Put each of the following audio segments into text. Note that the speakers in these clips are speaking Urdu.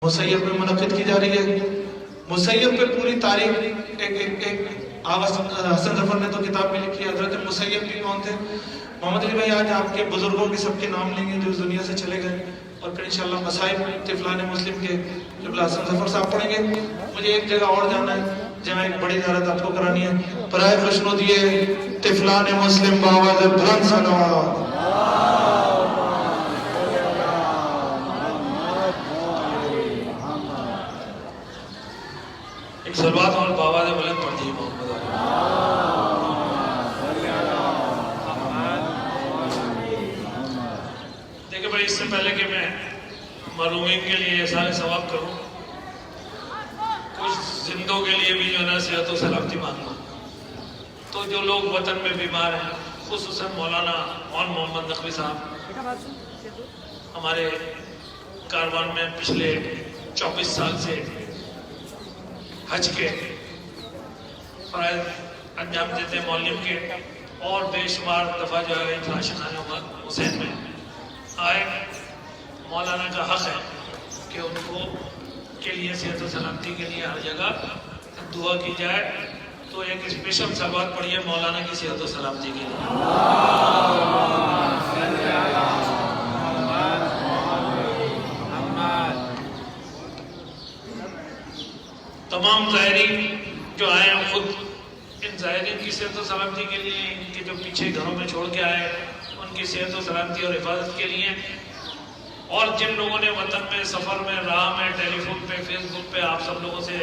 مسیب میں منعقد کی جا رہی ہے. مسیب پہ پوری تاریخ ایک آغا حسن ظفر نے تو کتاب میں لکھی ہے. حضرت مسیب بھی کون تھے؟ محمد علی بھائی آج آپ کے بزرگوں کے سب کے نام لیں گے جو اس دنیا سے چلے گئے، اور پھر انشاءاللہ مصائب طفلان مسلم کے قبلہ حسن ظفر صاحب پڑھیں گے. مجھے ایک جگہ اور جانا ہے جہاں ایک بڑی زیارت آپ کو کرانی ہے. برائے خوشنودیے طفلان مسلم بآواز بلند صلوات. ایک صلوات اور بآواز بلند پڑھ دیجیے محمد. دیکھیں بھائی، اس سے پہلے کہ میں معلومین کے لیے احسان ثواب کروں، کچھ زندوں کے لیے بھی جو ہے نا صحت و سلامتی مانگوں. تو جو لوگ وطن میں بیمار ہیں، خصوصاً مولانا مون محمد نقوی صاحب ہمارے کاروان میں پچھلے 24 سال سے حج کے فرائض انجام دیتے معلم کے، اور بے شمار دفعہ جو ہے خانہ حسین میں آئے. مولانا کا حق ہے کہ ان کو کے لیے صحت و سلامتی کے لیے ہر جگہ دعا کی جائے. تو ایک اسپیشل صلوات پڑھیے مولانا کی صحت و سلامتی کے لیے. تمام زائرین جو آئے ہیں، خود ان زائرین کی صحت و سلامتی کے لیے، ان کے جو پیچھے گھروں میں چھوڑ کے آئے ان کی صحت و سلامتی اور حفاظت کے لیے، اور جن لوگوں نے وطن میں، سفر میں، راہ میں، ٹیلی فون پہ، فیس بک پہ آپ سب لوگوں سے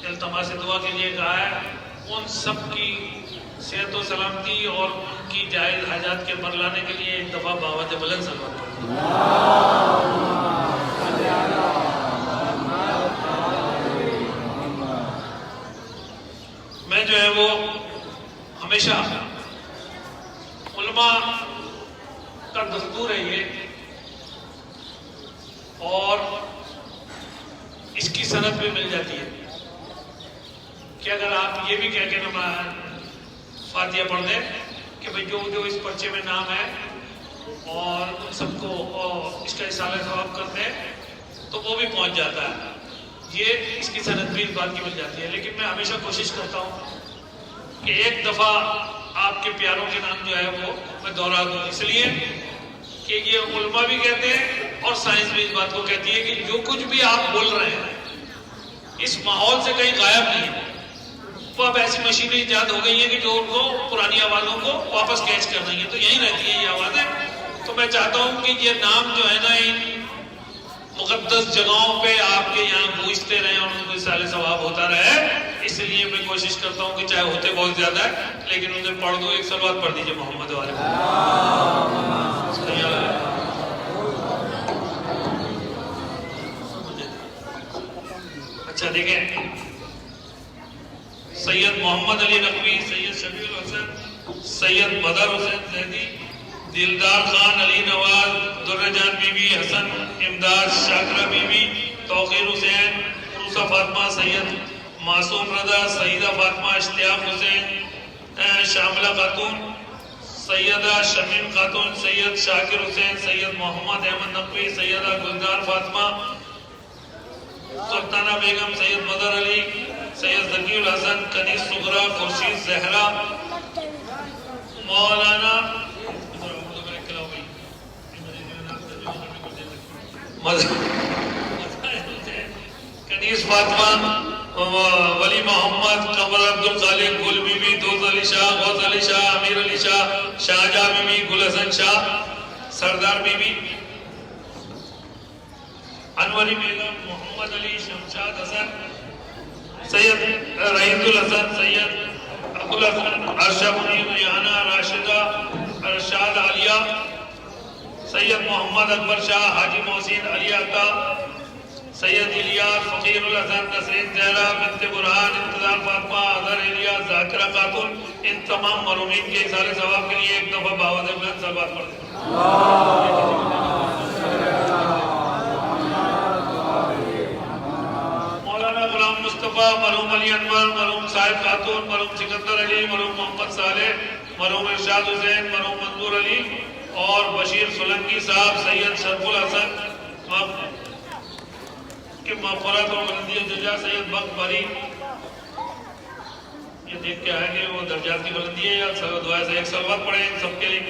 التماس دعا کے لیے کہا ہے، ان سب کی صحت و سلامتی اور ان کی جائز حاجات کے بر لانے کے لیے ایک دفعہ بآواز بلند صلوات پڑھیں. میں جو ہے وہ ہمیشہ علماء کا دستور ہے یہ، اور اس کی سند بھی مل جاتی ہے کہ اگر آپ یہ بھی کہہ کے فاتحہ پڑھ دیں کہ بھئی جو اس پرچے میں نام ہے اور ان سب کو اس کا اصالہ ثواب کر دیں تو وہ بھی پہنچ جاتا ہے. یہ اس کی سند بھی اس بات کی مل جاتی ہے. لیکن میں ہمیشہ کوشش کرتا ہوں کہ ایک دفعہ آپ کے پیاروں کے نام جو ہے وہ میں دوہرا دوں، اس لیے کہ یہ علماء بھی کہتے ہیں اور سائنس بھی اس بات کو کہتی ہے کہ جو کچھ بھی آپ بول رہے ہیں اس ماحول سے کہیں غائب نہیں ہے. وہ اب ایسی مشینیں ایجاد ہو گئی ہیں کہ جو ان کو پرانی آوازوں کو واپس کیچ کر رہی ہیں، تو یہی رہتی ہے یہ آوازیں. تو میں چاہتا ہوں کہ یہ نام جو ہے نا ان مقدس جگہوں پہ آپ کے یہاں گونجتے رہیں اور ان کو اصالہ ثواب ہوتا رہے. اس لیے میں کوشش کرتا ہوں کہ چاہے ہوتے بہت زیادہ ہے لیکن انہیں پڑھ دو. ایک صلوات پڑھ دیجئے محمد والے. اچھا دیکھیں، سید محمد علی نقوی، سید شفیع الحسن، سید مدر حسین زیدی، دلدار خان علی نواز، در جان بی بی، حسن امداد، شاکرہ بی بی، توقیر حسین، عروسہ فاطمہ، سید معصوم رضا، سیدہ فاطمہ اشتیاق حسین، شاملہ خاتون، سیدہ شمیم خاتون، سید شاکر حسین، سید محمد احمد نقوی، سیدہ گلدار فاطمہ، سلطانہ بیگم، سید مدر علی، سید ذکی الحسن، کنیز صغرا، خورشید زہرا، مولانا کنیز فاطمہ، ولی محمد، قمر عبد الخالق، گل be be, those Ali Shah, Ghaus Ali Shah, Amir Ali Shah, Shahjahan be be, Gul Hasan Shah, Sardar be be, Anwari بیگم، محمد علی، شمشاد حسن، سید رحیت الحسن، سید ابوالحسن، عرشہ منیر، ریحانہ، راشدہ، ارشاد عالیہ، سید محمد اکبر شاہ، حاجی محسن، علی عطا، سید الیاس، فقیر الحسن، نسرین زہرا، بنت برہان، انتظار فاطمہ، اظہر الیاس، ذاکرہ خاتون. ان تمام مرحومین کے اصالہ ثواب کے لیے ایک دفعہ بآواز بلند صلوات پڑھ دیں. مولانا غلام مصطفیٰ، مرحوم علی انور، مرحوم صاحب خاتون، مرحوم سکندر علی، مرحوم محمد صالح، مرحوم ارشاد حسین، مرحوم منظور علی اور بشیر سولنگی صاحب، سید شرف الحسن، کہ مغفرت اور بلندی و درجات سید بخت باری یہ دیکھ کے آئیں گے وہ درجات کی بلندی ہے یا دعا سے ایک سلوات پڑھیں سب کے لیے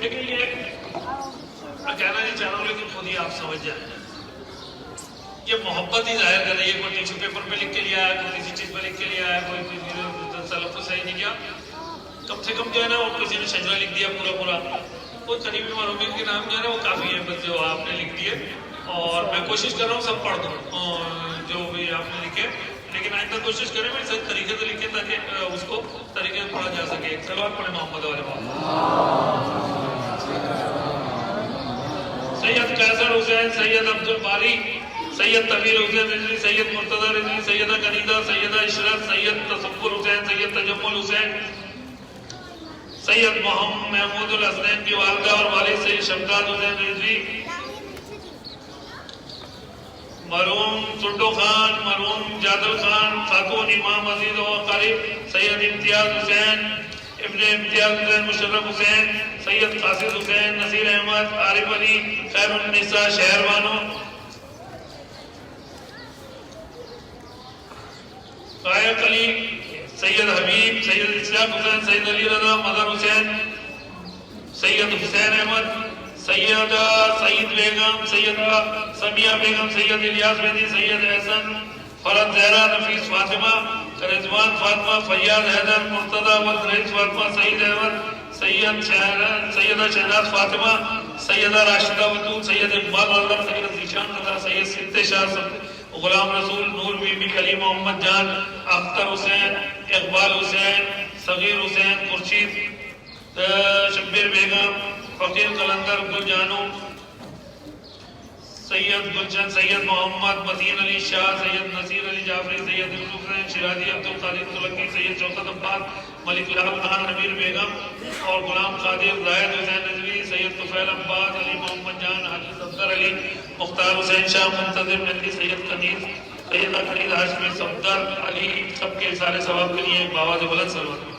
لیکن یہ میں کہنا نہیں چاہ رہا ہوں لیکن خود ہی آپ سمجھ جائیں یہ محبت ہی ظاہر کر رہی ہے کوئی ٹیچر پیپر پہ لکھ کے لیا ہے کوئی کسی چیز پہ لکھ کے لیا ہے کوئی تلفظ صحیح نہیں کیا کم سے کم جو ہے نا وہ کسی نے شجرہ لکھ دیا پورا وہ قریبی معروفین کے نام جو ہے نا وہ کافی ہے بس جو آپ نے لکھ دیے اور میں کوشش کر رہا ہوں سب پڑھ دوں جو بھی آپ نے لکھے لیکن آئندہ کوشش کریں میں صحیح طریقے سے لکھیں تاکہ اس کو طریقے سے پڑھا جا سکے سلوات پڑھیں محمد والے سید قیصر حسین سید عبد الباری سید طویل حسین رضوی سید مرتضی رضوی سیدہ کنیدہ سیدہ عشرت سید تصور حسین سید تجمل حسین سید محمود الحسنین کی والدہ اور والد سید شمشاد حسین رضوی مرحوم سڈو خان مرحوم جادل خان خاتون امام عزیز و قریب سید امتیاز حسین ابن امتیاز حسین مشرف حسین سید قاصد حسین نصیر احمد عارف علی خیر النساء شہر بانو قائق علی سید حبیب سید اسحاق حسین سید علی رضا مظہر حسین سید حسین احمد سیدہ سعید بیگم سیدہ سمیہ بیگم سید الیاس بیدی سید احسن فرد زہرا نفیس فاطمہ رضوان فاطمہ فیاض حیدر مرتضی ورد رئیس فاطمہ سعید احمد سیدہ شہناز فاطمہ سیدہ راشدہ وطول سید اقبال اللہ سید ذیشان قطع سید سنت شاہ غلام رسول نور بی بی کلیم محمد جان اختر حسین اقبال حسین صغیر حسین خورشید شبیر بیگم فقیر قلندر گل جانو سید گلشن سید محمد متین علی شاہ سید نصیر علی جعفری سید حسین شیرازی عبدالقادر تلقی سید شوکت عباس ملک الحق خان نبیر بیگم اور غلام قادر زاہد حسین نجوی سید طفیل عباس علی محمد جان حاجی صفدر علی مختار حسین شاہ منتظر مہدی سید کنیز سیدہ خلید ہاشمی صفدر علی سب کے سارے ثواب کے لیے بآواز بلند صلوات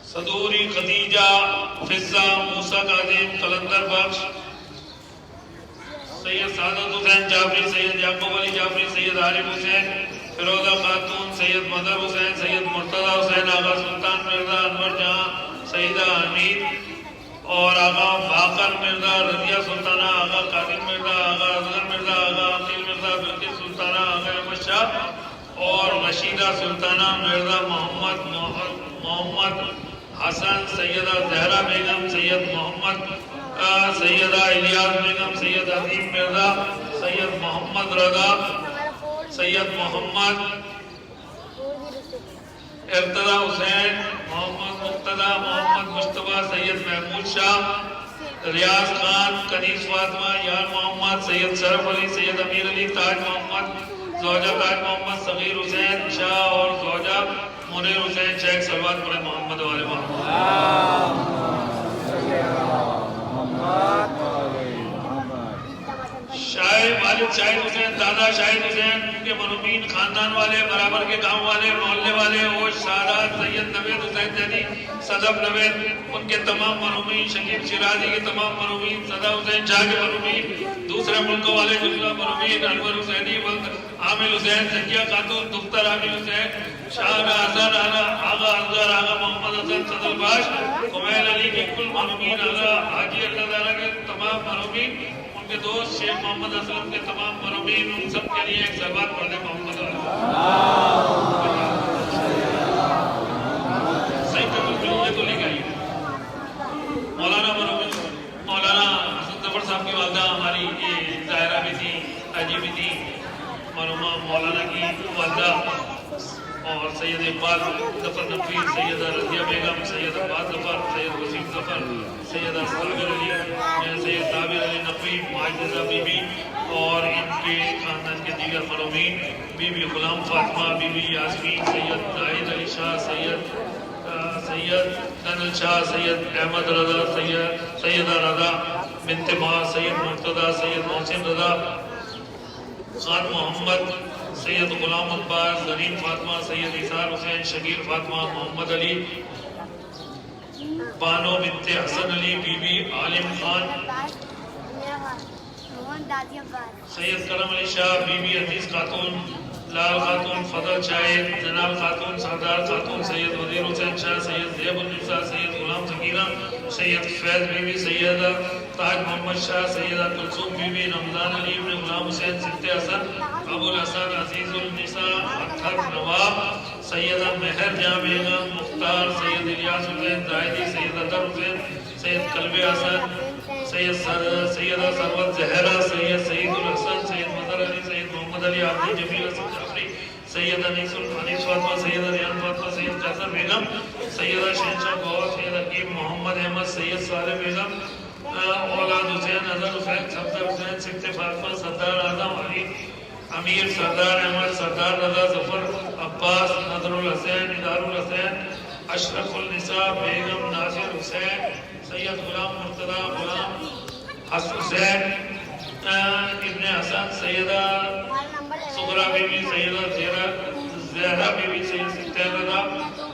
صدوری خدیجہ فضہ موسیٰ کاظم قلندر بخش سید سعادت حسین جعفری سید یعقوب علی جعفری سید عارف حسین فیروزہ خاتون سید مظہر حسین سید مرتضی حسین آغا سلطان مرزا انور جہاں سیدہ حمید اور آغا باقر مرزا رضیہ سلطانہ آغا قادم مرزا آغا اصغر مرزا آغا عقیل مرزا بلقیس سلطانہ آغا احمد شاہ اور رشیدہ سلطانہ مرزا محمد حسن سیدہ زہرا بیگم سید محمد سیدہ الیاس بیگم سید عظیم مرزا سید محمد رضا سید محمد ارتضی حسین محمد مقتدی محمد مصطفیٰ سید محمود شاہ ریاض خان کنیز فاطمہ یار محمد سید شرف علی سید امیر علی تاج محمد زوجہ تاج محمد صغیر حسین شاہ اور زوجہ منیر حسین شیخ سلوات پڑھیں محمد والے محمد والد شاہد حسین دادا شاہد حسین ان کے مرحومین خاندان والے برابر کے گاؤں والے محلے والے اوش سادات سید نوید حسین زیدی صدف نوید ان کے تمام مرحومین شکیب شیرازی کے تمام مرحومین صدا حسین شاہ کے مرحومین دوسرے ملکوں والے جملہ مرحومین انور حسینی عامل حسین زکیہ خاتون دختر عامل حسین شاہ حسن آغا انظر آغا محمد حسن صدر باش کمیل علی کے کل مرحومین آغا حاجی اللہ دارہ کے تمام مرحومین ان کے دوست شیخ محمد اسلم کے تمام مرحومین ان سب کے لیے ایک سلوات پڑھ دیں محمد علیہ صحیح تکلیف کو لے کے آئیے مولانا مرحومین مولانا حسن ظفر صاحب کی والدہ ہماری ظاہرہ بھی تھی حاجی بھی تھی مرحومہ مولانا کی والدہ اور سید اقبال ظفر نقوی سیدہ رضیہ بیگم سید عباس ظفر سید وسیم ظفر سیدہ صابر علی سید صابر علی نقوی معجزہ بی بی اور ان کے خاندان کے دیگر مرحومین be be Ghulam Fatima be be Yasmin سید زاہد علی شاہ سید دنل شاہ سید احمد رضا سیدہ رضا بنت ماں سید مرتضی سید محسن رضا خان محمد سید غلام عباس زرین فاطمہ سید ایثار حسین شبیر فاطمہ محمد علی بانو بنت حسن علی بی بی عالم خان سید کرم علی شاہ بی بی عزیز خاتون لال خاتون فضل شاہد جناب خاتون سردار خاتون سید وزیر حسین شاہ سید زیب النساء سید غلام ذکیرہ سید فیض بی بی سیدہ تاج محمد شاہ سیدہ کلثوم بی بی رمضان علی ابن غلام حسین سبط حسن ابو الحسن عزیز النساء اطہر نواب سیدہ مہر جہاں بیگم مختار سید الیاس حسین زاہدی سید اطہر حسین سید قلب حسن سیدہ ثروت زہرہ سید سعید الحسن سید مظہر علی سید محمد علی عبدی جمیل حسن جعفری سید انیس فاطمہ سید ریان فاطمہ سید قیصر بیگم سیدہ شہنشاہ گور سید حکیم محمد احمد سید صالح بیگم اولاد حسین اظہر حسین صفدر حسین سبط فاطمہ سردار اعظم علی امیر سردار احمد سردار رضا ظفر عباس نظر الحسین ادار الحسین اشرف النساء بیگم ناصر حسین سید غلام مرتضی غلام حسین ابن حسن سیدہ سغرا بی بی سیدہ زہرا بی بی سید سبط رضا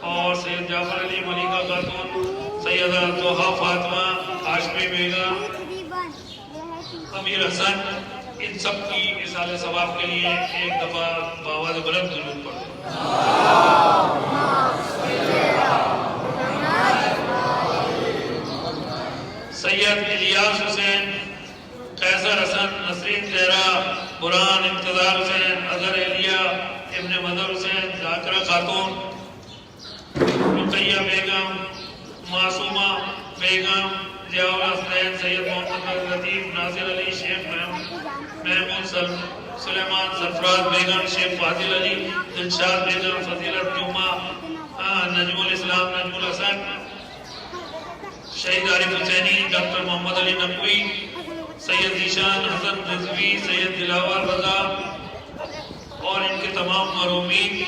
اور سید جعفر علی ملیکہ خاتون سیدہ طہا فاطمہ ہاشمی بیگم امیر حسن ان سب کی اصال ثواب کے لیے ایک دفعہ بآواز بلند درود پڑھیں سید الیاس حسین قیصر حسن نسرین زہرا برہان انتظار حسین اظہر الیہ ابن مظہر حسین ذاکرہ خاتون رقیہ بیگم معصومہ بیگم ضیاء الحسین سید محمد لطیف ناصر علی شیخ محمود سلیمان سرفراز بیگم شیخ فاضل علی دلشاد بیگم فضیلت جمعہ نجم الاسلام نجم الحسن شہید عارف حسینی ڈاکٹر محمد علی نقوی سید ذیشان حسن رضوی سید دلاور رضا اور ان کے تمام مرحومین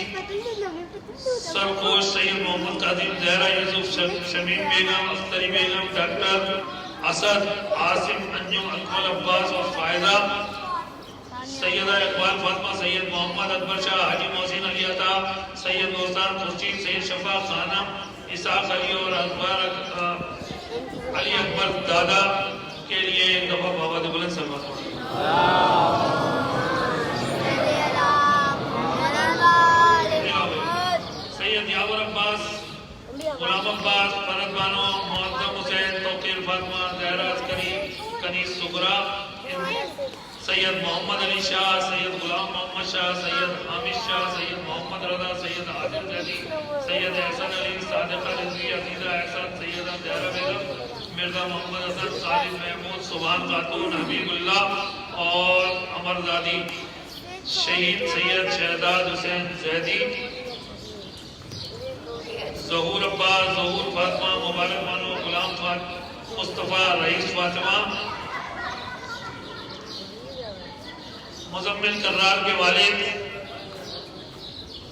سرخوش سید محمد قادم زہرا یوسف شمیم بیگم اختری بیگم ڈاکٹر اسد عاصم انجم اکمل عباس اور فائدہ سیدہ اقبال فاطمہ سید محمد اکبر شاہ حاجی محسن علی عطا سید دوستان خورشید سید شفا خانم اسحاق علی اور اکبر علی اکبر دادا کے لیے ایک دفعہ بآواز بلند سلوات پڑھیں سید یاور عباس غلام عباس فرد بانو معظم حسین توقیر فاطمہ زہرا عسکری کنیز صغرا سید محمد علی شاہ سید غلام محمد شاہ سید حامد شاہ سید محمد رضا سید عادل زیدی سید احسن علی صادقہ رضوی عزیزہ احسن سیدہ زہرا بیگم مرزا محمد حسن خالد محمود سبحان خاتون حبیب اللہ اور امرزادی شہید سید شہزاد حسین زیدی ظہور عباس ظہور فاطمہ مبارک بانو غلام مصطفیٰ رئیس فاطمہ مزمل کرار کے والد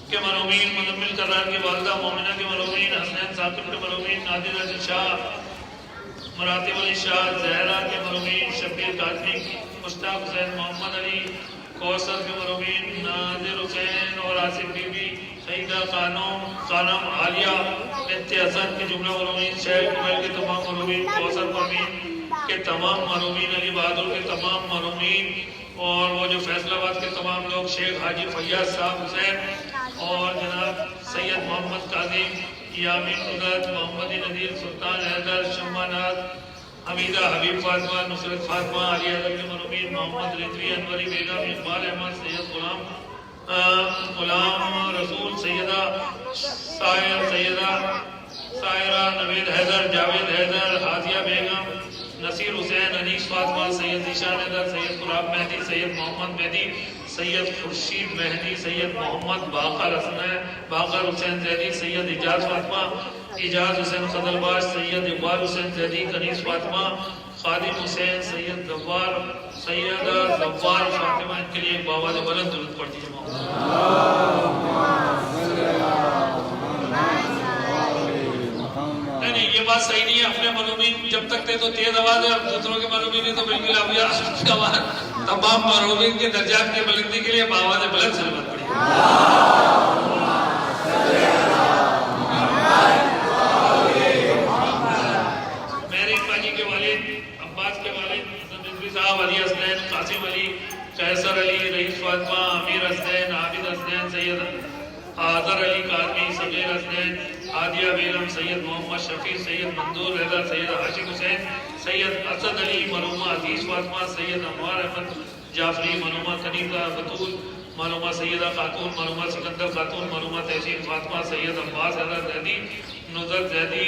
کے مرحومین مزمل کرار کی والدہ مومنہ کے مرحومین حسنین ثاقب کے مرحومین نادر علی شاہ مراتب علی شاہ زہرا کے مرحومین شبیر قادمی مشتاق حسین محمد علی کوثر کے مرحومین نادر حسین اور آصف بی بی سیدہ خانم عالیہ بنت حسن کے جملہ مرحومین شیخ کمیل کے تمام مرحومین کوثر پامین کے تمام مرحومین علی بہادر کے تمام مرحومین اور وہ جو فیصل آباد کے تمام لوگ شیخ حاجی فیاض صاحب حسین اور جناب سید محمد قاظم یامین قدرت محمد نذیر سلطان حیدر شمانات حمیدہ حبیب فاطمہ نصرت فاطمہ علی اعظم کے مرحومین محمد رضوی انوری بیگم اقبال احمد سید غلام رسول سیدہ سائرہ نوید حیدر جاوید حیدر حاضیہ بیگم نصیر حسین انیس فاطمہ سید ذیشان حیدر سید قراب مہدی سید محمد مہدی سید خورشید مہدی سید محمد باقر حسین زیدی سید اجاز فاطمہ اجاز حسین قدلباش سید اقبال حسین زیدی کنیز فاطمہ خادم حسین سید سیدہ زوار فاطمہ ان کے لیے ایک بآواز بلند درود پڑھ دیجیے نہیں یہ بات صحیح نہیں ہے. اپنے مرحومین جب تک تھے تو تیز آواز ہے, اب دوسروں کے مرحومین تو بالکل ابھی آواز. تمام مرحومین کے درجات کی بلندی کے لیے بآواز بلند سلامت پڑھیے. میرے باجی کے والد, عباس کے والد, رضوی صاحب, علی حسنین, قاسم علی, قیصر علی, رئیس فاطمہ, امیر حسنین, عابد حسنین, سید آذر علی کاظمی, صغیر حسنین, عادیہ بیگم, سید محمد شفیع, سید منظور رضا, سید ہاشم حسین, سید اسد علی, مرحومہ عزیز فاطمہ, سید انوار احمد جعفری, مرحومہ کنیزہ بطول, مرحومہ سیدہ خاتون, مرحومہ سکندر خاتون, مرحومہ تحسین فاطمہ, سید عباس حضرت زیدی, نظر زیدی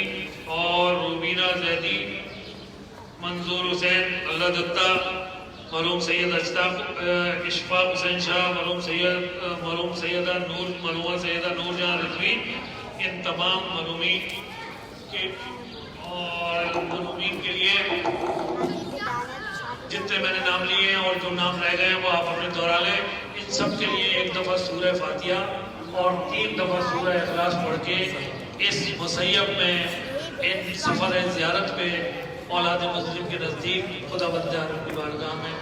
اور روبینہ زیدی, منظور حسین اللہ دتہ, مرحوم سید اشفاق حسین شاہ, مرحوم سیدہ نور, مرحومہ سیدہ نور جہاں رضوی. ان تمام مرحومین کے اور مرحومین کے لیے جتنے میں نے نام لیے ہیں اور جو نام رہ گئے ہیں وہ آپ اپنے دوہرا لیں. ان سب کے لیے ایک دفعہ سورہ فاتحہ اور 3 دفعہ سورہ اخلاص پڑھ کے اس مسیب میں, ان سفر زیارت پہ اولاد مسلم کے نزدیک خدا بندہ رب کی بارگاہ میں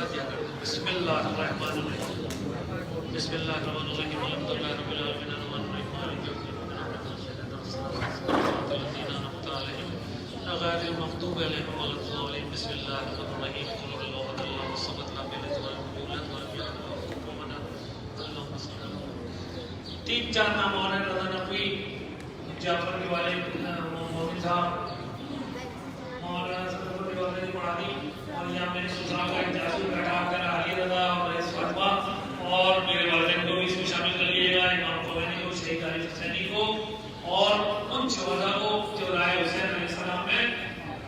عطیہ کر دیں. بسم اللہ الرحمن الرحیم. بسم اللہ الرحمن الرحیم. الحمد للہ رب العالمین الرحمن الرحیم مالک یوم الدین غیر المغضوب علیہم ولا الضالین. بسم اللہ الرحمن الرحیم. قل هو الله احد الله الصمد لم یلد ولم یولد ولم یکن له کفوا احد. اللهم صل علی. 3-4 نام اور ہیں. رضا نقوی, جعفر کے والد مومن صاحب, مولانا صدر کے والد مرادی, اور یہاں میرے سسرال کا ایک جاسوس بیٹھا کر علی رضا اور رئیس فاطمہ, اور میرے والدین کو بھی اس میں شامل کر لیے گا, امام خمینی کو, شیخ علی حسینی کو, اور ان شہداء کو جو رائے حسین علیہ السلام میں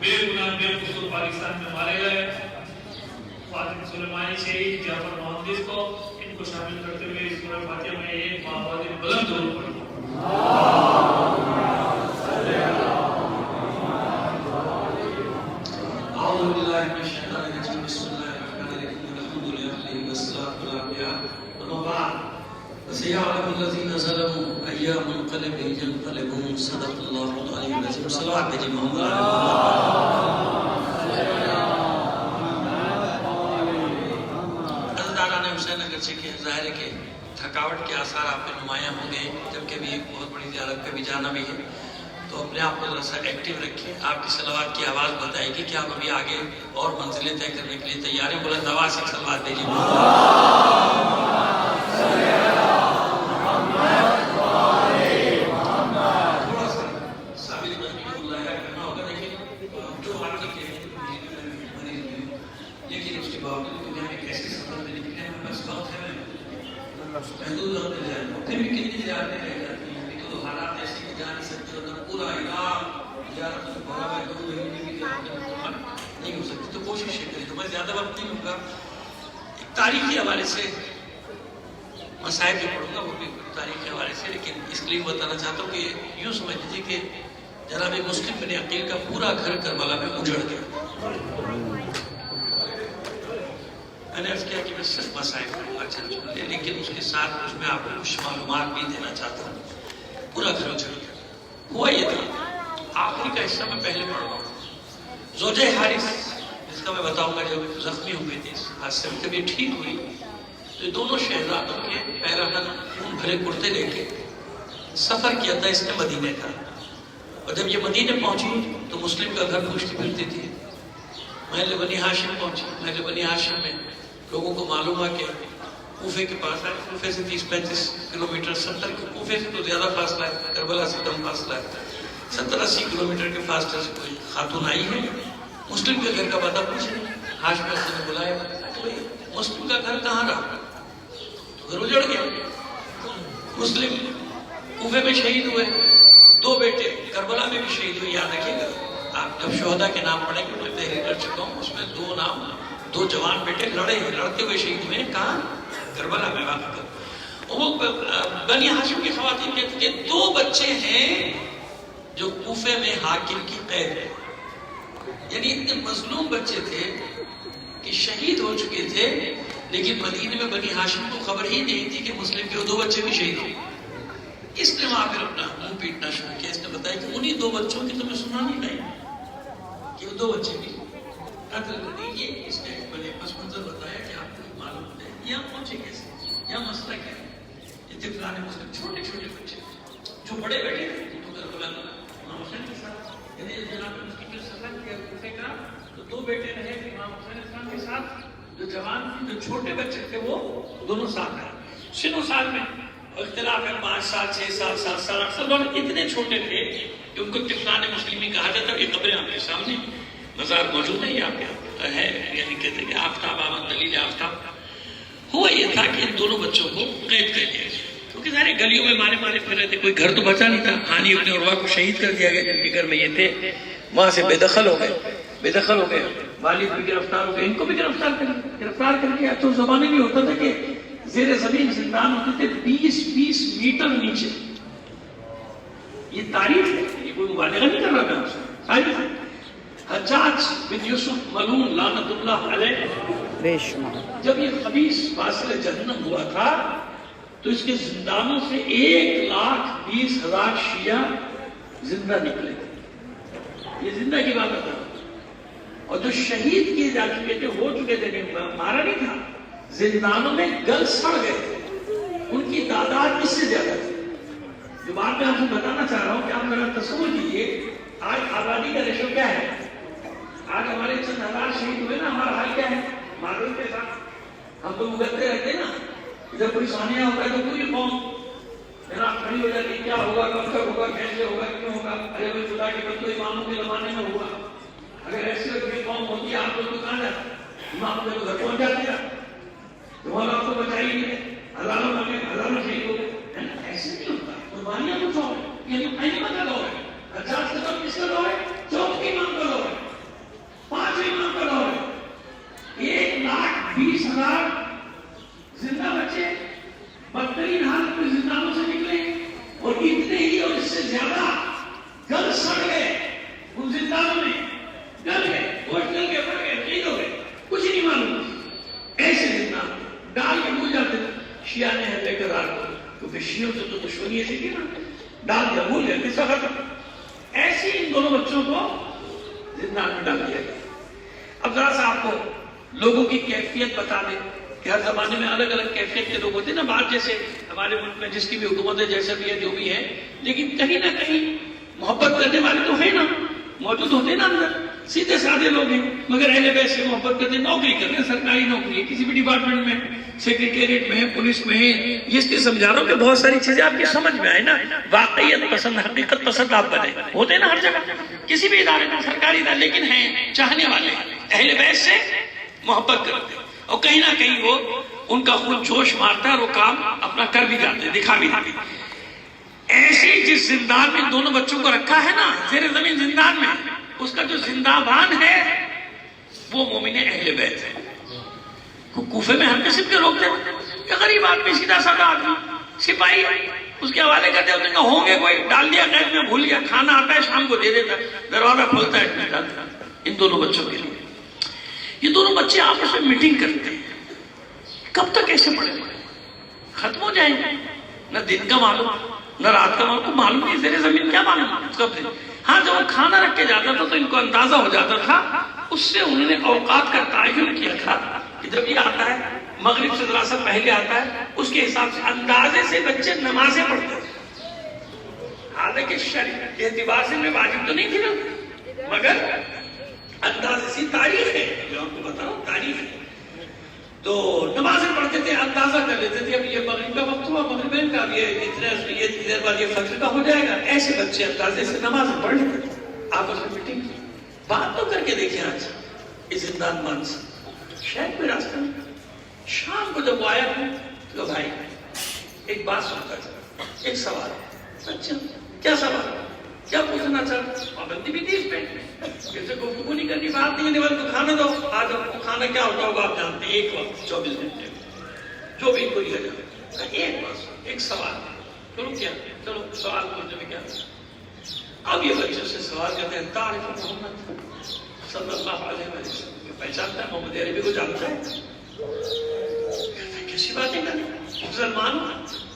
بے گناہ بے قصور پاکستان میں مارے گئے, فاطمہ سلیمانی شہید, جعفر محمدیس کو, ان کو شامل کرتے ہوئے اس سورہ فاتحہ میں ایک بآواز بلند درود پڑھیں. أعوذ بالله من الشيطان الرجيم. بسم الله الرحمن الرحيم. الحمد لله والصلاة والسلام على بعد. فسيعلم الذين ظلموا أي منقلب ينقلبون. صدق الله العلي العظيم. صلوات بجي محمد حسین اگرچہ کہ ظاہر ہے کہ تھکاوٹ کے آثار آپ پہ نمایاں ہوں گے, جبکہ بھی ایک بہت بڑی زیارت پہ بھی جانا بھی ہے, تو اپنے آپ کو ذرا سا ایکٹیو رکھیں. آپ کی صلوات کی آواز بتائے گی کہ آپ ابھی آگے اور منزلیں طے کرنے کے لیے تیار ہیں. بلند آواز سے صلوات دیجیے. نہیں ہو سکتی تو کوشش کریں. تو میں زیادہ وقت نہیں لوں گا. ایک تاریخی حوالے سے مسائل بھی پڑھوں گا, وہ بھی تاریخی حوالے سے, لیکن اس لیے بتانا چاہتا ہوں کہ یوں سمجھ لیجیے کہ جناب مسلم بن عقیل کا پورا گھر کربلا میں اجڑ گیا. میں نے عرض کیا کہ میں صرف مسائل پڑھوں گا چند جملے, لیکن اس کے ساتھ اس میں آپ کو کچھ معلومات بھی دینا چاہتا ہوں. پورا گھر اجڑ گیا. ہوا یہ تھا, آخری کا حصہ میں پہلے پڑھ رہا ہوں. زوجہ حارث, جس کا میں بتاؤں گا جب زخمی ہوئی تھی اس حادثے میں, جب یہ ٹھیک ہوئی تو یہ دونوں شہزادوں کے پیراہن خون بھرے کرتے لے کے سفر کیا تھا اس نے مدینے کا. اور جب یہ مدینے پہنچی تو مسلم کا گھر پوچھتی پھرتی تھی. محل بنی ہاشم پہنچی. محل بنی ہاشم میں لوگوں کو معلوم ہوا کہ کوفے کے پاس ہے, کوفے سے 30-35 کلومیٹر, 70 کوفے سے تو زیادہ فاصلہ ہے, کربلا سے کم فاصلہ ہے, 70-80 کلومیٹر کے فاصلے سے کوئی خاتون آئی ہے. مسلم کے گھر کا پتہ پوچھے. ہاشم نے بلایا, مسلم کا گھر کہاں رہا؟ تو گھر اجڑ گیا. مسلم کوفے میں شہید ہوئے, 2 بیٹے کربلا میں بھی شہید ہوئے. یاد رکھیے گا آپ جب شہداء کے نام پڑھیں گے, میں تحریر کر چکا ہوں, اس میں 2 نام, 2 جوان بیٹے لڑتے ہوئے شہید ہوئے. کہاں؟ کربلا میں. واقع وہ بنی ہاشم کی خواتین کہتی کہ 2 بچے ہیں جو کوفے میں حاکم کی قید ہے. یعنی اتنے مظلوم بچے تھے کہ شہید ہو چکے تھے, لیکن مدینے میں بنی ہاشم کو خبر ہی نہیں تھی کہ مسلم کے 2 بچے بھی شہید ہوئے. اس نے وہاں پھر اپنا منہ پیٹنا شروع کیا. اس نے بتایا کہ انہی 2 بچوں کی تمہیں سنا نہیں گئی کہ وہ 2 بچے بھی قتل کر دی. یہ اس نے بڑے پس منظر بتایا کہ آپ کو معلوم ہے یہاں پہنچے کیسے, یہاں مسئلہ کیا ہے. یہ طفلان مسلم چھوٹے چھوٹے بچے جو بڑے بیٹھے تھے تو کربلا امام حسین کے ساتھ, یعنی جناب نے اس کی جو سفر کیا کوفے کا تو 2 بیٹے رہے امام حسین السلام کے ساتھ, جو جوان تھے جو چھوٹے بچے تھے وہ دونوں ساتھ آئے. سن و سال میں اختلاف ہے, 5 سال 6 سال 7 سال 8 سال, دونوں اتنے چھوٹے تھے کہ ان کو طفلان مسلمی کہا جاتا. یہ قبریں آپ کے سامنے مزار موجود ہے, یہ آپ کے ہے, یعنی کہتے ہیں کہ آفتاب آمد دلیل آفتاب. ہوا یہ تھا کہ ان دونوں بچوں کو قید کر لیا گیا کیونکہ سارے گلیوں میں مارے مارے پھر رہے تھے, کوئی گھر تو بچا نہیں تھا. ہانی ابن عروہ کو شہید کر دیا گیا جن کے گھر میں یہ تھے, وہاں سے بے دخل ہو گئے. والد بھی گرفتار ہو گئے, ان کو بھی گرفتار کر کے. تو زمانے میں ہوتا تھا کہ زیر زمین زندان ہوتے تھے 20 میٹر نیچے. یہ تاریخ ہے, یہ کوئی مبالغہ نہیں کر رہا تاریخ ہے. حجاج بن یوسف ملعون لعنت اللہ علیہ, جب یہ خبیث واصل جہنم ہوا تھا تو اس کے زندانوں سے 1,20,000 شیعہ زندہ نکلے. یہ زندہ کی بات ہے. اور جو شہید کیے جا چکے تھے, ہو چکے تھے, مارا نہیں تھا, زندانوں میں گل سڑ گئے. ان کی تعداد اس سے زیادہ تھی. جو بات میں آپ کو بتانا چاہ رہا ہوں کہ آپ میرا تصور کیجیے, آج آبادی کا ریشو کیا ہے. آج ہمارے چند ہزار شہید ہوئے نا, ہمارا حال کیا ہے معلوم کے ساتھ. ہم تو اگلتے رہتے نا, جب کوئی سانیہ ہوتا ہے تو پوری قوم جناب کھڑی ہو جاتی, کیا ہوگا, کب تک ہوگا, کیسے ہوگا, کیوں ہوگا. ارے بھائی خدا کے بندو اماموں کے زمانے میں ہوا. اگر ایسی کوئی قوم ہوتی ہے آپ لوگ تو کہاں جاتے, امام کو گھر پہنچ جاتے ہیں, تمہارا آپ کو بچائی نہیں ہے, ہزاروں شہید ہو گئے. ایسے نہیں ہوتا. قربانیاں کچھ اور یعنی قیمت کا دور ہے. 50 قدم کس کا دور ہے, 4 امام کا دور ہے, 5 امام کا دور ہے. 1,20,000 زندہ بچے بدترین حالت میں زندانوں سے نکلے, اور اتنے ہی اور اس سے زیادہ گل سڑ گئے ان زندانوں میں, گل گئے, گوشت گل گئے, پڑ گئے, شہید ہو گئے, کچھ نہیں معلوم. ایسے زندان ڈال کے بھول جاتے. شیعہ نے ہے قرار کو, کیونکہ شیعوں سے تو دشمنی ایسی تھی نا, ڈال دیا, بھول گئے, قصہ ختم. ایسے ان دونوں بچوں کو زندان میں ڈال دیا گیا. اب ذرا سا آپ کو لوگوں کی کیفیت بتا دیں کہ ہر زمانے میں الگ الگ کیفیت کے لوگ ہوتے ہیں نا. بات جیسے ہمارے ملک میں جس کی بھی حکومت ہے, جیسا بھی ہے, جو بھی ہے, لیکن کہیں نہ کہیں محبت کرنے والے تو ہیں نا, موجود ہوتے ہیں نا اندر. سیدھے سادے لوگ ہیں مگر اہل بیت سے محبت کرتے ہیں, نوکری کرتے ہیں, سرکاری نوکری ہے, کسی بھی ڈپارٹمنٹ میں, سیکریٹریٹ میں ہے, پولیس میں ہے. یہ اس لیے سمجھا رہا ہوں کہ بہت ساری چیزیں آپ کی سمجھ میں آئے نا. واقعیت پسند, حقیقت پسند آپ بنے. ہوتے ہیں نا ہر جگہ, کسی بھی ادارے میں, سرکاری ادارے, لیکن ہیں چاہنے والے, اہل بیت سے محبت کرتے ہیں, اور کہیں نہ کہیں وہ ان کا خود جوش مارتا ہے اور وہ کام اپنا کر بھی جاتے ہیں, دکھا بھی جاتے ہیں. ایسے جس زندان میں دونوں بچوں کو رکھا ہے نا, زیر زمین زندان میں, اس کا جو زندہ بان ہے وہ مومن اہل بیت ہے. کوفے میں ہر قسم کے لوگ تھے, غریب آدمی, سیدھا سادہ آدمی, سپاہی, اس کے حوالے کرتے ہوتے ہیں, ہوں گے کوئی, ڈال دیا قید میں, بھول گیا, کھانا آتا ہے شام کو دے دیتا, دروازہ کھولتا ہے. ان دونوں بچوں کے لیے یہ دونوں بچے آپس میں میٹنگ کرتے ہیں. کب تک ایسے پڑے ختم ہو جائیں گے, نہ دن کا معلوم نہ رات کا معلوم نہیں, زیر زمین کیا معلوم کب دن. ہاں جب وہ کھانا رکھ کے جاتا تھا تو ان کو اندازہ ہو جاتا تھا. اس سے انہوں نے اوقات کا تعین کیا تھا کہ جب یہ آتا ہے مغرب سے ذرا سا پہلے آتا ہے, اس کے حساب سے اندازے سے بچے نمازیں پڑھتے ہیں. حالانکہ شریعت اعتبار سے میں واجب تو نہیں تھی نا, مگر اندازے سے تاریخ ہے, جو آپ کو بتا رہا ہوں تاریخ ہے. تو نمازیں پڑھتے تھے, اندازہ کر لیتے تھے اب یہ مغرب کا وقت ہوا, مغربین کا, اب یہ اتنے دیر بعد یہ فجر کا ہو جائے گا. ایسے بچے اندازے سے نمازیں پڑھ لیتے تھے. آپ اس میں میٹنگ کی بات تو کر کے دیکھیں. آج اس زندان مان سے شاید کوئی راستہ نہیں. شام کو جب وہ آیا تو بھائی ایک بات سنتا تھا, ایک سوال. اچھا کیا سوال, کیا پوچھنا چاہتا؟ پابندی بھی تھی اس پہ, جیسے گفتگو نہیں کرنی, بات نہیں کرنی, تو کھانا دو. آج کھانا کیا ہوتا ہوگا آپ جانتے ہیں, ایک وقت 24 گھنٹے جو بھی ان کو دیا جائے. ایک بات, ایک سوال. چلو کیا, چلو سوال پوچھنے میں کیا. اب یہ بچوں سے سوال کرتے ہیں, تعریف محمد صلی اللہ علیہ وسلم, پہچانتا ہے محمد عربی کو جانتا ہے, کیسی باتیں کریں, مسلمان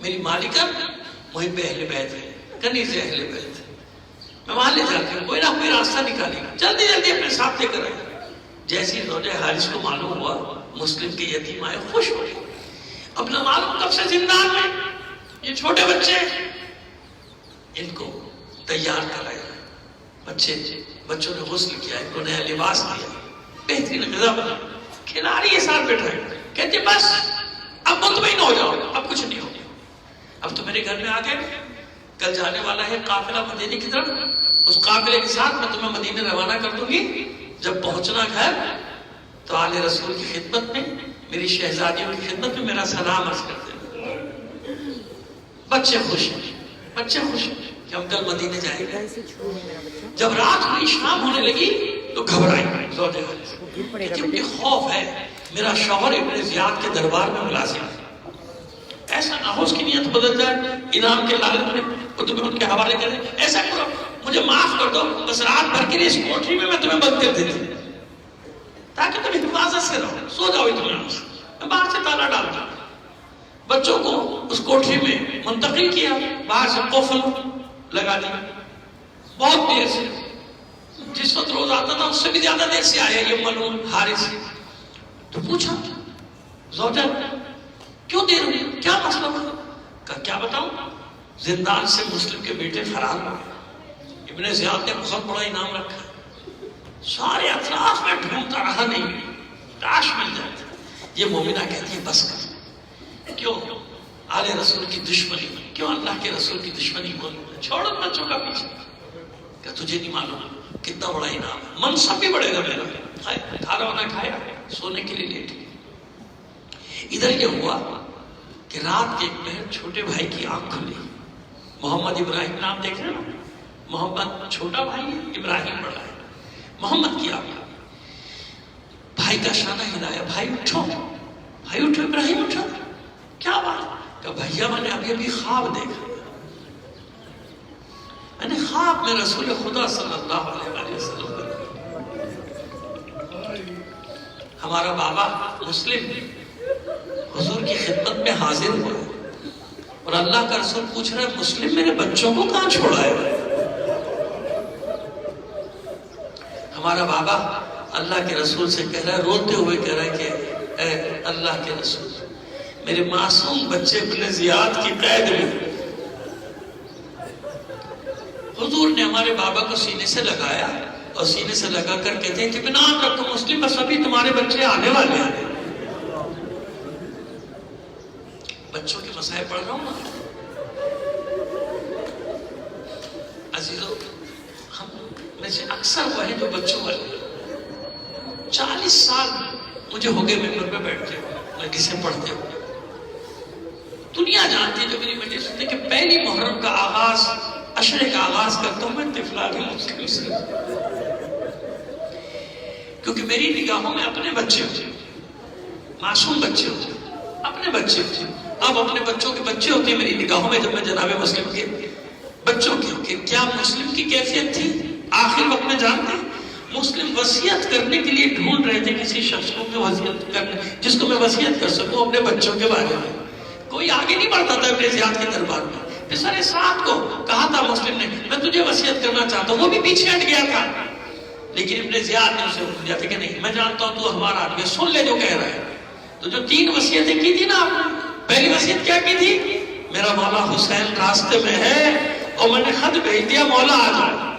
میری مالکہ محب اہل بیت ہے، کنیز اہل بیت ہے، میں وہاں لے جاتی ہوں، کوئی نہ کوئی راستہ نکالے گا، جلدی جلدی اپنے ساتھ لے کر آئے۔ جیسی زوجہ حارث کو معلوم ہوا مسلم کے یتیم آئے، خوش ہو گئے۔ اب نہ معلوم کب سے زندان میں یہ چھوٹے بچے، ان کو تیار کرایا، بچوں نے غسل کیا، ان کو نیا لباس دیا، بہترین غذا بنا، کھلا رہی ہے، ساتھ بیٹھائے، کہتے بس اب مطمئن ہو جاؤ، اب کچھ نہیں ہوگا، اب تو میرے گھر میں آ گئے، کل جانے والا ہے قافلہ مدینے کی طرف، اس قافلے کے ساتھ میں تمہیں مدینے روانہ کر دوں گی، جب پہنچنا گھر تو آل رسول کی خدمت میں، میری شہزادیوں کی خدمت میں میرا سلام عرض کر دینا۔ بچے خوش ہیں کہ ہم کل مدینے جائیں گے۔ جب رات ہوئی، شام ہونے لگی تو گھبرائی زوجہ حارث، کیونکہ خوف ہے میرا شوہر ابن زیاد کے دربار میں ملازم ہے، ایسا نہ ہو اس کی نیت بدل جائے، انعام کے لالچ میں وہ تمہیں ان کے حوالے کرے، ایسا کرو مجھے معاف کر دو، بس رات بھر کے لیے اس کوٹری میں تمہیں بند کر دیتی ہوں تاکہ تم حفاظت سے رہو، سو جاؤ اطمینان سے، میں باہر سے تالا ڈالتا ہوں۔ بچوں کو اس کوٹری میں منتقل کیا، باہر سے قفل لگا دیا، بہت دیر سے، جس وقت روز آتا تھا اس سے بھی زیادہ دیر سے آیا یہ ملعون حارث، تو پوچھا زوجہ کیوں دیر ہوئی، کیا مسئلہ ہوا؟ کہا کیا بتاؤں، زندان سے مسلم کے بیٹے فرار ہو گئے، ابن زیاد نے بہت بڑا انعام رکھا، سارے اطراف میں ڈھونڈتا رہا، نہیں کاش مل جاتا۔ یہ مومنہ کہتی ہے بس کر، کیوں آل رسول کی دشمنی، کیوں اللہ کے رسول کی دشمنی بولوں، چھوڑو بچوں کا پیچھے، کہ تجھے نہیں معلوم کتنا بڑا انعام ہے، منصب بھی بڑھے گا میرا، کھانا وانا کھایا، سونے کے لیے لیٹ گئے۔ ادھر یہ ہوا کہ رات کے ایک پہر چھوٹے بھائی کی آنکھ کھلی، محمد ابراہیم نام دیکھ رہے ہیں، محمد چھوٹا بھائی ہے، ابراہیم بڑا ہے، محمد کی آنکھ، بھائی کا شانہ ہلایا، بھائی اٹھو، ابراہیم اٹھو، کیا بات؟ کہ بھیا میں نے ابھی خواب دیکھا، میں نے خواب میں رسول خدا صلی اللہ علیہ وسلم، ہمارا بابا مسلم حضور کی خدمت میں حاضر ہوا اور اللہ کا رسول پوچھ رہا ہے مسلم میرے بچوں کو کہاں چھوڑا ہے؟ ہمارا بابا اللہ کے رسول سے کہہ رہا ہے، روتے ہوئے کہہ رہا ہے کہ اے اللہ کے رسول، میرے معصوم بچے ابن زیاد کی قید میں۔ حضور نے ہمارے بابا کو سینے سے لگایا اور سینے سے لگا کر کہتے ہیں کہ اطمینان رکھو مسلم، بس ابھی تمہارے بچے آنے والے ہیں۔ بچوں کے مسائل پڑھ رہا ہوں نا عزیزو، ہم میں سے اکثر وہ ہیں جو بچوں والے 40 سال مجھے ہو گئے ممبر پہ بیٹھتے ہو، میں کسے پڑھتے ہو، دنیا جانتی ہے، جو میری بیٹی سنتے کہ پہلی محرم کا آغاز، عشرے کا آغاز کرتا ہوں میں طفلان مسلم سے، کیونکہ میری نگاہوں میں اپنے بچے ہوتے، معصوم بچے ہوتے، اپنے بچے ہوتے، اب اپنے بچوں کے بچے ہوتے ہیں میری نگاہوں میں، جب میں جناب مسلم کے بچوں کی، کیا مسلم کی کیفیت تھی آخر وقت میں جانتے ہیں؟ مسلم وصیت کرنے کے لیے ڈھونڈ رہے تھے کسی شخص کو میں وصیت کرنے، جس کو میں وصیت کر سکوں اپنے بچوں کے بارے میں، کوئی آگے نہیں بڑھتا تھا ابن زیاد کے دربار میں۔ پھر سارے ساتھ کو کہا تھا مسلم نے میں تجھے وصیت کرنا چاہتا ہوں، وہ بھی پیچھے ہٹ گیا تھا، لیکن ابن زیاد نے اسے روک دیا تھا کہ نہیں، میں جانتا ہوں تو ہمارا آدمی ہے، سن لے جو کہہ رہا ہے۔ تو جو 3 وصیتیں کی تھی نا آپ نے، پہلی وصیت کیا کی تھی؟ میرا مولا حسین راستے میں ہے اور میں نے خط بھیج دیا مولا آ جاؤ،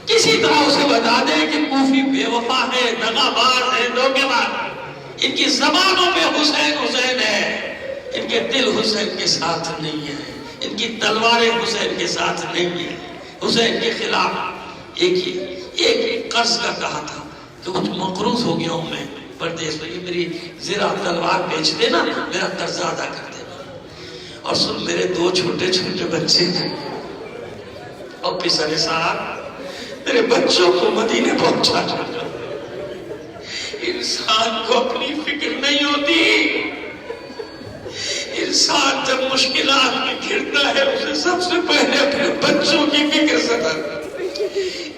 کسی طرح اسے بتا دے کہ کوفی بے وفا ہے، دغا باز ہے، دھوکے باز، ان کی زبانوں پہ حسین حسین ہے، ان کے دل حسین کے ساتھ نہیں ہے، ان کی تلواریں حسین کے ساتھ نہیں ہے، حسین کے خلاف ایک قرض کا کہا تھا کہ کچھ مقروض ہو گیا ہوں میں پردیس میں، یہ میری زرہ تلوار بیچ دینا، میرا قرضہ ادا کر دینا، اور سن میرے 2 چھوٹے چھوٹے بچے ہیں، اور پسرے ساتھ میرے بچوں کو مدینے پہنچا جانا۔ انسان کو اپنی فکر نہیں ہوتی، انسان جب مشکلات میں گھرتا ہے اسے سب سے پہلے اپنے بچوں کی فکر کرتا،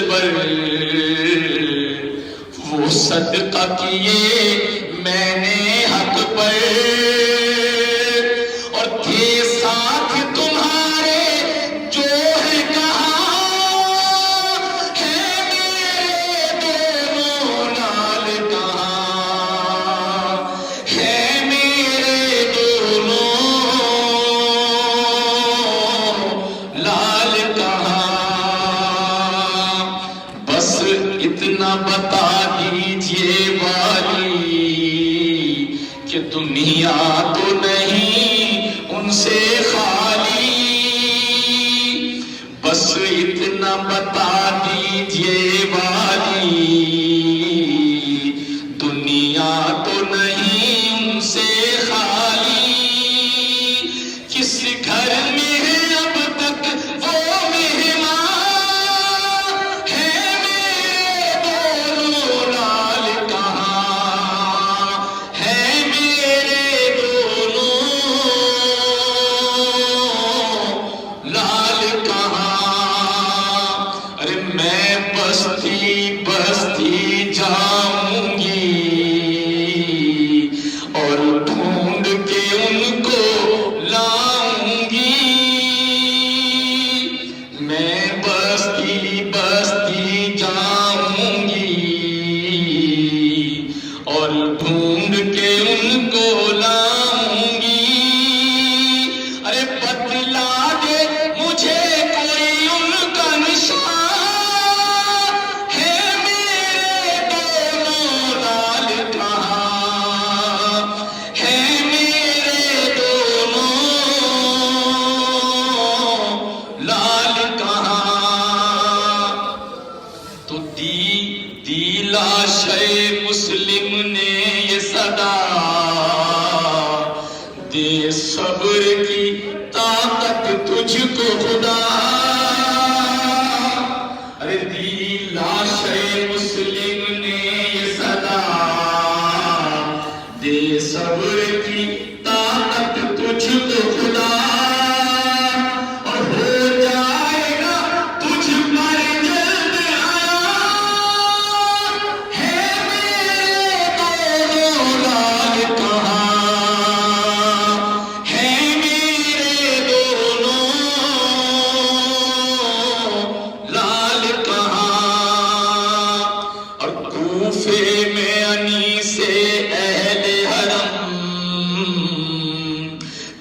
دلبر وہ صدقہ کیے میں نے حق پر اور تھے ساتھ تمہارے جو ہے کہاں ہے میرے دونوں لال کہاں ہے میرے دونوں لال کہاں بس اتنا بتا دیجئے والی کہ دنیا تو نہیں ان سے خالی بس اتنا بتا دیجئے والی دنیا تو نہیں ان سے خالی کس گھر میں ہے اب تک وہ مہمان ہے میرے دونوں لال کہاں ہے میرے دونوں لال کہاں ارے میں بستی بستی جاؤں گی اور ڈھونڈ کے ان کو لاؤں گی میں بستی بستی جاؤں گی اور ڈھونڈ کے ان کو لاؤں گی ارے بتلا دے مجھے کوئی ان کا نشان ہے میرے دونوں لال کہاں ہے میرے دونوں لال کہاں تو دی لاشے مسلم نے یہ صدا دے صبر کی طاقت تجھ کو خدا ارے دی لاشے مسلم نے یہ صدا دے صبر کی طاقت تجھ کو خدا اور ہو جائے گا تجھ پر جلد آیا ہے میرے دونوں لال کہاں ہے میرے دونوں لال کہاں اور کوفے میں انی سے اہل حرم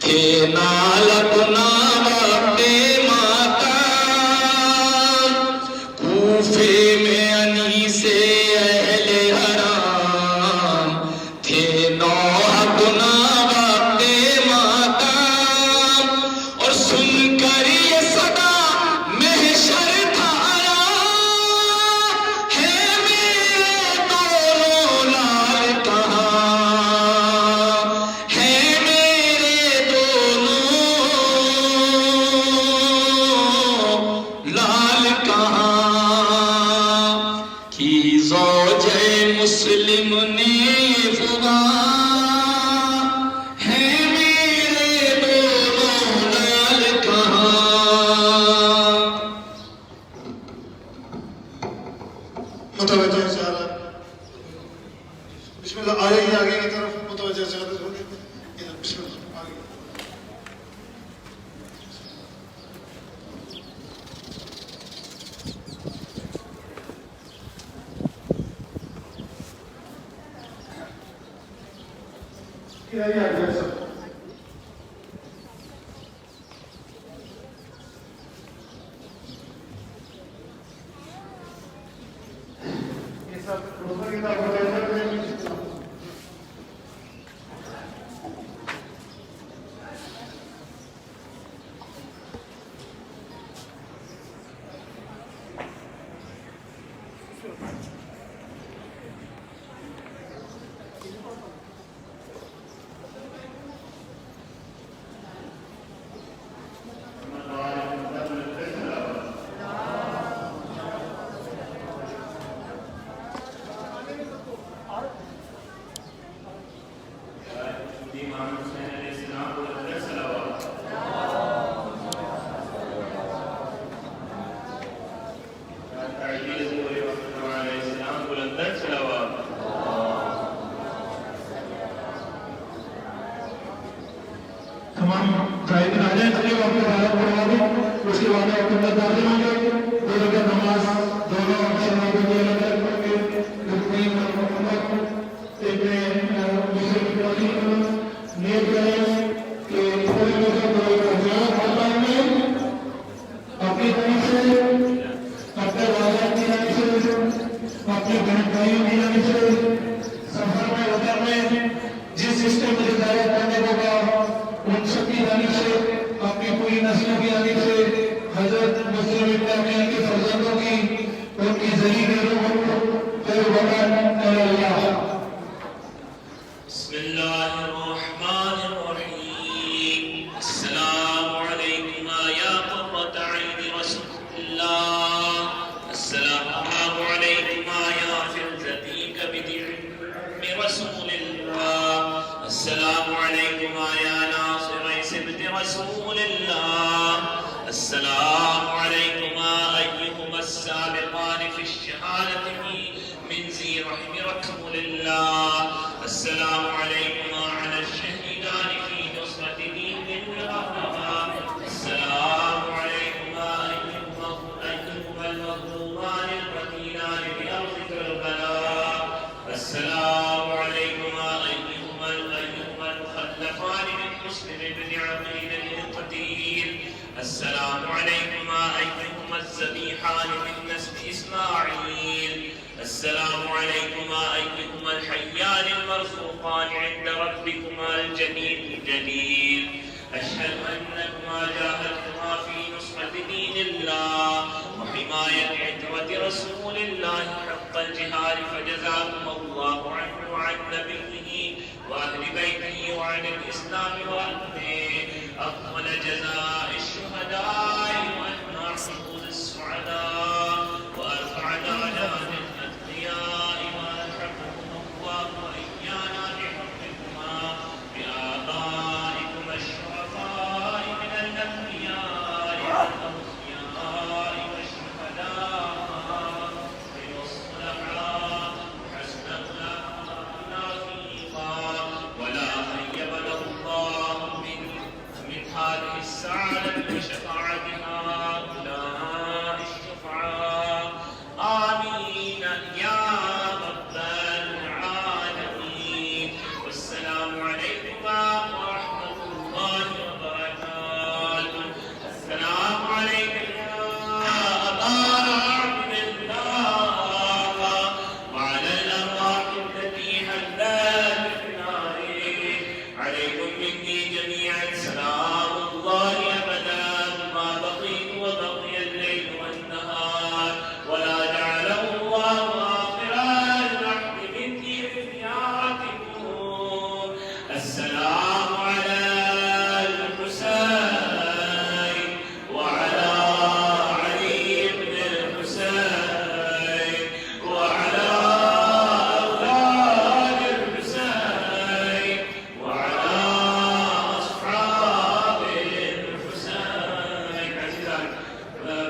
تھے نالت ناوت ماتا کوفے میں انی سے اہل حرم تھے نوحت ناوت ماتا اور سن کر یہ صدا محشر تھا آیا ہے میرے دونوں لال کہاں ہے میرے دونوں لال کہاں کی زوج مسلم نے یہ زبان ہے میرے دونوں لال کہاں متوجہ سے آ رہا ہے بسم اللہ آگے ہی آگے کی طرف متوجہ سے حضرت ہوگی ادھر بسم اللہ آگے ادھر ہی آگے سب یہ سب روزہ کی طرف متوجہ کریں Are you اس کے بعد آپ اندر داخل ہوں گے، 2 رکعت نماز دونوں شہادت کے الگ پڑھ کے رکن محمد نیت کریں کہ کوئی مطلب اپنی طرف سے، اپنے والدین کی طرف سے، اپنے بہن بھائیوں کی طرف سے سفر میں وطن میں جس سسٹم میں ہدایت کرنے ہوگا ان سب کی جانب سے، اپنی پوری نسلوں کی جانب سے، حضرت مسلم ابراہیم کے فرزندوں کی، ان کی ذریعے بسم اللہ الرحمن الرحیم السلام علیکم یا قرۃ عین رسول اللہ السلام علیکم یا فلذتی کبد علم رسول اللہ السلام علیکم یا ناصر سبط رسول اللہ السلام علیکم ایہم السابقان فی الشہادة من ذی رحم رسول اللہ السلام علیکم علی الشہیدان فی نصرة دین اللہ السلام علیکم ایہم المظلومان القتیلان بأرض کربلا السلام علیکم ایہم المخلفان من مسلم بن عقیل القتیل السلام علیکم ایہم الذبیحان من نسل اسماعیل السلام علیکم ایہم الحیان المرفوقان عند ربکما الجلیل الجلیل اشہد انکما جاہدتما فی نصرة دین اللہ وحمایت عترة رسول اللہ حق الجہاد فجزاکم اللہ عنہ وعن نبیہ وأهل بيته وعن الإسلام وأهله أفضل جزاء الشهداء وأن حقوق السعداء وأرفع درجات الأتقياء وألحقكم الله وإيانا بحقكما بآبائكم الشرفاء من الأنبياء والأولياء والشهداء والصلحاء وحسن أولئك رفيقا ولا خيب له الله من هذه السعادة وشفاعتها هؤلاء الشفعاء آمين يا رب العالمين والسلام عليكم ورحمة الله وبركاته السلام عليكم يا أبا عبد الله وعلى الأرواح التي حلت في النار عليكم مني جميعا سلام الله أبدا ما بقيت وبقي الليل والنهار ولا جعله الله آخر العهد مني بزيارتكم السلام على الحسين وعلى علي بن الحسين وعلى أولاد الحسين وعلى أصحاب الحسين عزیزان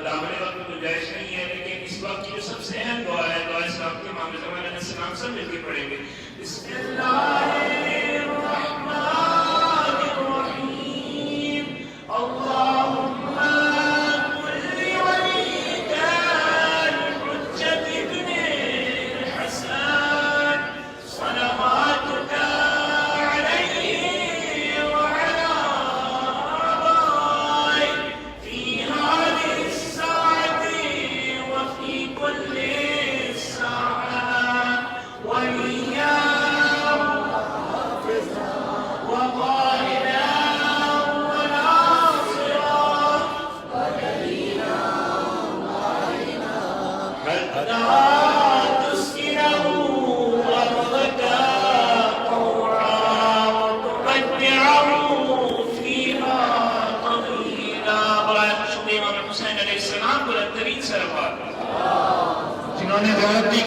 دامن وقت گنجائش نہیں ہے لیکن اس وقت کی جو سب سے اہم دعا ہے دعا اسلام کے معاملے میں السلام سب مل کے پڑھیں گے بسم اللہ